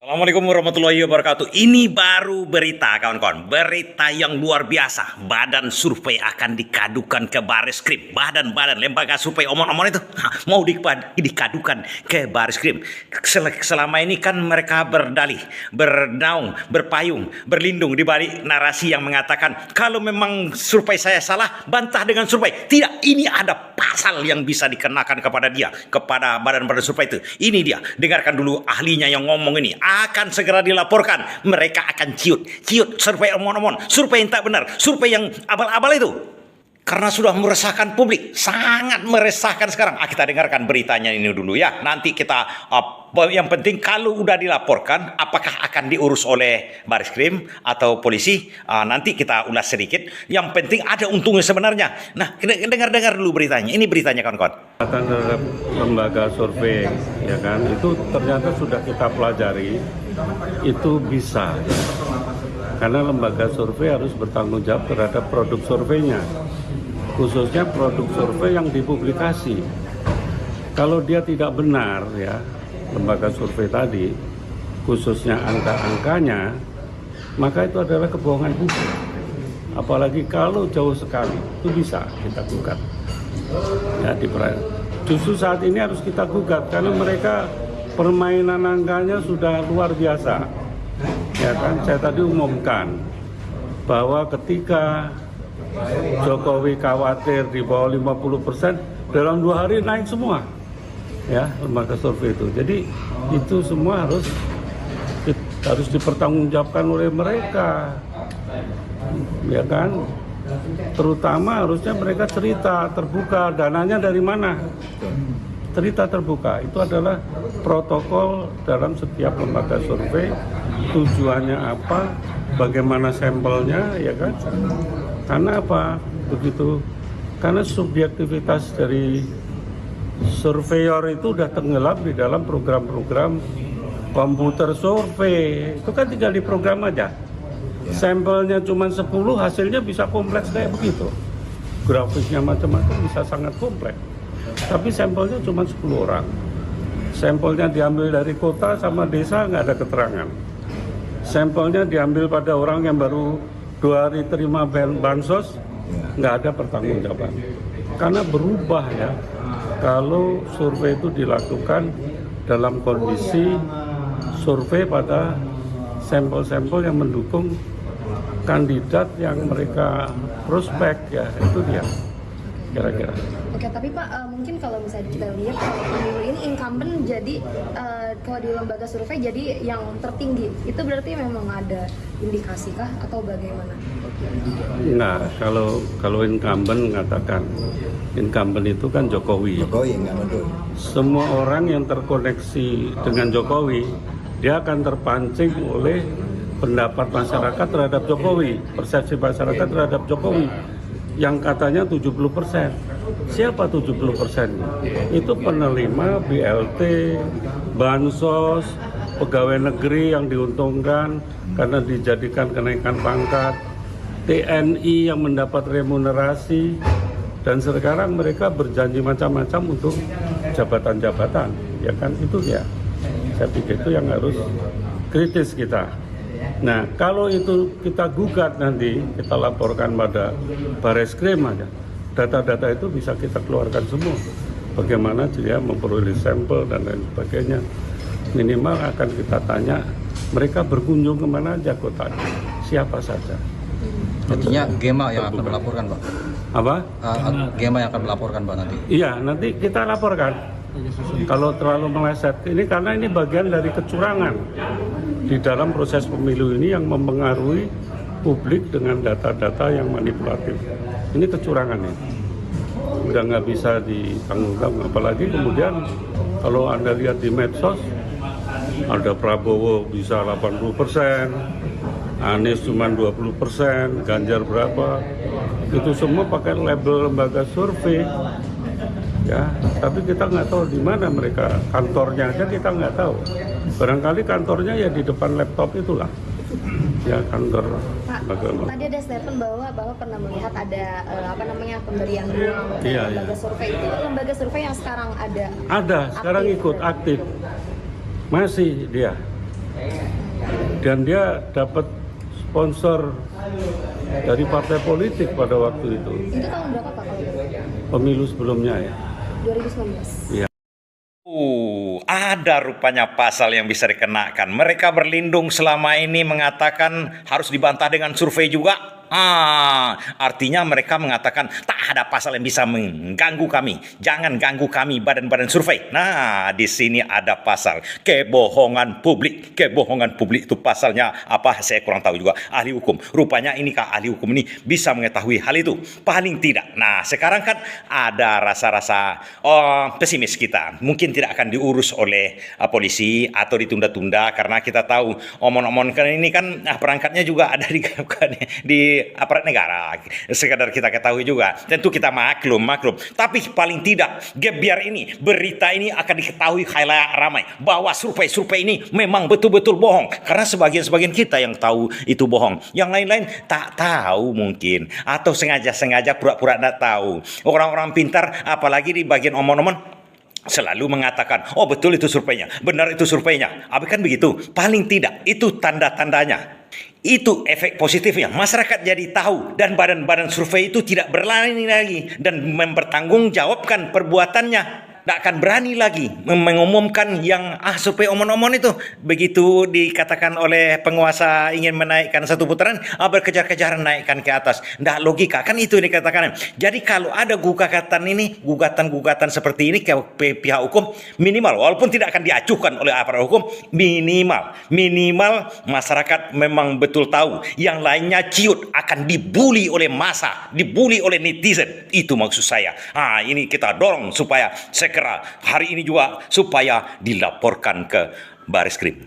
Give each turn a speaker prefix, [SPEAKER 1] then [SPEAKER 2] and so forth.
[SPEAKER 1] Assalamualaikum warahmatullahi wabarakatuh. Ini baru berita kawan-kawan. Berita yang luar biasa. Badan survei akan dikadukan ke Bareskrim. Badan lembaga survei omong-omong itu mau dikadukan ke Bareskrim. Selama ini kan mereka berdalih, bernaung, berpayung, berlindung di balik narasi yang mengatakan kalau memang survei saya salah, bantah dengan survei. Tidak, ini ada pasal yang bisa dikenakan kepada dia, kepada badan-badan survei itu. Ini dia, dengarkan dulu ahlinya yang ngomong ini. Akan segera dilaporkan. Mereka akan ciut survei omong-omong, survei yang tak benar, survei yang abal-abal itu. Karena sudah meresahkan publik, sangat meresahkan sekarang. Kita dengarkan beritanya ini dulu ya. Nanti kita yang penting kalau udah dilaporkan, apakah akan diurus oleh Bareskrim atau polisi? Nanti kita ulas sedikit. Yang penting ada untungnya sebenarnya. Nah, dengar dulu beritanya. Ini beritanya kawan-kawan.
[SPEAKER 2] Terhadap lembaga survei, ya kan, itu ternyata sudah kita pelajari, itu bisa. Karena lembaga survei harus bertanggung jawab terhadap produk surveinya, khususnya produk survei yang dipublikasi. Kalau dia tidak benar, ya, lembaga survei tadi, khususnya angka-angkanya, maka itu adalah kebohongan publik. Apalagi kalau jauh sekali, itu bisa kita gugat. Ya, justru saat ini harus kita gugat karena mereka permainan angkanya sudah luar biasa. Ya kan, saya tadi umumkan bahwa ketika Jokowi khawatir di bawah 50%, dalam 2 hari naik semua. Ya, lembaga survei itu. Jadi itu semua harus dipertanggungjawabkan oleh mereka. Ya kan? Terutama harusnya mereka cerita terbuka, dananya dari mana? Cerita terbuka, itu adalah protokol dalam setiap lembaga survei. Tujuannya apa? Bagaimana sampelnya, ya kan? Karena apa? Begitu. Karena subjektivitas dari surveyor itu udah tenggelam di dalam program-program komputer survei. Itu kan tinggal diprogram aja. Sampelnya cuma 10, hasilnya bisa kompleks kayak begitu. Grafisnya macam-macam bisa sangat kompleks. Tapi sampelnya cuma 10 orang. Sampelnya diambil dari kota sama desa, nggak ada keterangan. Sampelnya diambil pada orang yang baru 2 hari terima bansos, nggak ada pertanggungjawaban. Karena berubah ya, kalau survei itu dilakukan dalam kondisi survei pada sampel-sampel yang mendukung kandidat yang mereka prospek, ya itu dia kira-kira.
[SPEAKER 3] Oke, tapi Pak, mungkin kalau misalnya kita lihat kalau pemilu ini incumbent jadi kalau di lembaga survei jadi yang tertinggi, itu berarti memang ada indikasi kah atau bagaimana?
[SPEAKER 2] Nah, kalau incumbent mengatakan incumbent itu kan Jokowi nggak betul. Semua orang yang terkoneksi dengan Jokowi, dia akan terpancing oleh pendapat masyarakat terhadap Jokowi, persepsi masyarakat terhadap Jokowi yang katanya 70%. Siapa 70%? Itu penerima BLT, bansos, pegawai negeri yang diuntungkan karena dijadikan kenaikan pangkat, TNI yang mendapat remunerasi, dan sekarang mereka berjanji macam-macam untuk jabatan-jabatan, ya kan, itu ya. Saya pikir itu yang harus kritis kita. Nah, kalau itu kita gugat nanti, kita laporkan pada Bareskrim aja. Data-data itu bisa kita keluarkan semua. Bagaimana dia memperoleh sampel dan lain sebagainya. Minimal akan kita tanya, mereka berkunjung kemana aja kotanya, siapa saja.
[SPEAKER 4] Artinya Gema yang akan melaporkan, Pak?
[SPEAKER 2] Apa?
[SPEAKER 4] Gema yang akan melaporkan, Pak, nanti?
[SPEAKER 2] Iya, nanti kita laporkan. Kalau terlalu meleset, ini karena ini bagian dari kecurangan di dalam proses pemilu ini yang mempengaruhi publik dengan data-data yang manipulatif. Ini kecurangan ya, udah nggak bisa ditanggung-tanggung. Apalagi kemudian kalau Anda lihat di medsos, ada Prabowo bisa 80%, Anies cuma 20%, Ganjar berapa, itu semua pakai label lembaga survei. Ya, tapi kita nggak tahu di mana mereka, kantornya aja kita nggak tahu. Barangkali kantornya ya di depan laptop itulah. Ya, kantor.
[SPEAKER 3] Pak, tadi ada statement bahwa pernah melihat ada pemberian uang lembaga survei. Itu lembaga survei yang sekarang ada.
[SPEAKER 2] Ada, sekarang
[SPEAKER 3] aktif,
[SPEAKER 2] ikut aktif. Masih dia. Dan dia dapat sponsor dari partai politik pada waktu itu.
[SPEAKER 3] Itu tahun berapa Pak kalau itu?
[SPEAKER 2] Pemilu sebelumnya ya.
[SPEAKER 3] 2019.
[SPEAKER 2] Iya.
[SPEAKER 1] Ada rupanya pasal yang bisa dikenakan. Mereka berlindung selama ini mengatakan harus dibantah dengan survei juga. Artinya mereka mengatakan tak ada pasal yang bisa mengganggu kami. Jangan ganggu kami badan-badan survei. Nah, di sini ada pasal kebohongan publik. Kebohongan publik itu pasalnya apa? Saya kurang tahu juga. Ahli hukum. Rupanya inikah ahli hukum ini bisa mengetahui hal itu? Paling tidak. Nah, sekarang kan ada rasa-rasa pesimis kita. Mungkin tidak akan diurus oleh polisi atau ditunda-tunda karena kita tahu omong-omong ini kan perangkatnya juga ada di aparat negara. Sekadar kita ketahui juga. Tentu kita maklum. Tapi paling tidak, biar ini, berita ini akan diketahui khalayak ramai bahwa survei-survei ini memang betul-betul bohong. Karena sebagian-sebagian kita yang tahu itu bohong. Yang lain-lain tak tahu mungkin. Atau sengaja-sengaja pura-pura tak tahu. Orang-orang pintar, apalagi di bagian omong-omong, selalu mengatakan, oh betul itu surveinya, benar itu surveinya. Apa kan begitu? Paling tidak, itu tanda-tandanya. Itu efek positifnya. Masyarakat jadi tahu dan badan-badan survei itu tidak berani lagi dan mempertanggungjawabkan perbuatannya. Tidak akan berani lagi mengumumkan yang survei omon-omon itu. Begitu dikatakan oleh penguasa ingin menaikkan satu putaran, berkejar-kejaran naikkan ke atas. Tidak logika, kan itu dikatakan. Jadi kalau ada gugatan seperti ini ke pihak hukum, minimal, walaupun tidak akan diajukan oleh aparat hukum, minimal masyarakat memang betul tahu. Yang lainnya ciut akan dibully oleh massa, dibully oleh netizen. Itu maksud saya. Ini kita dorong supaya segera hari ini juga supaya dilaporkan ke Baris Krim.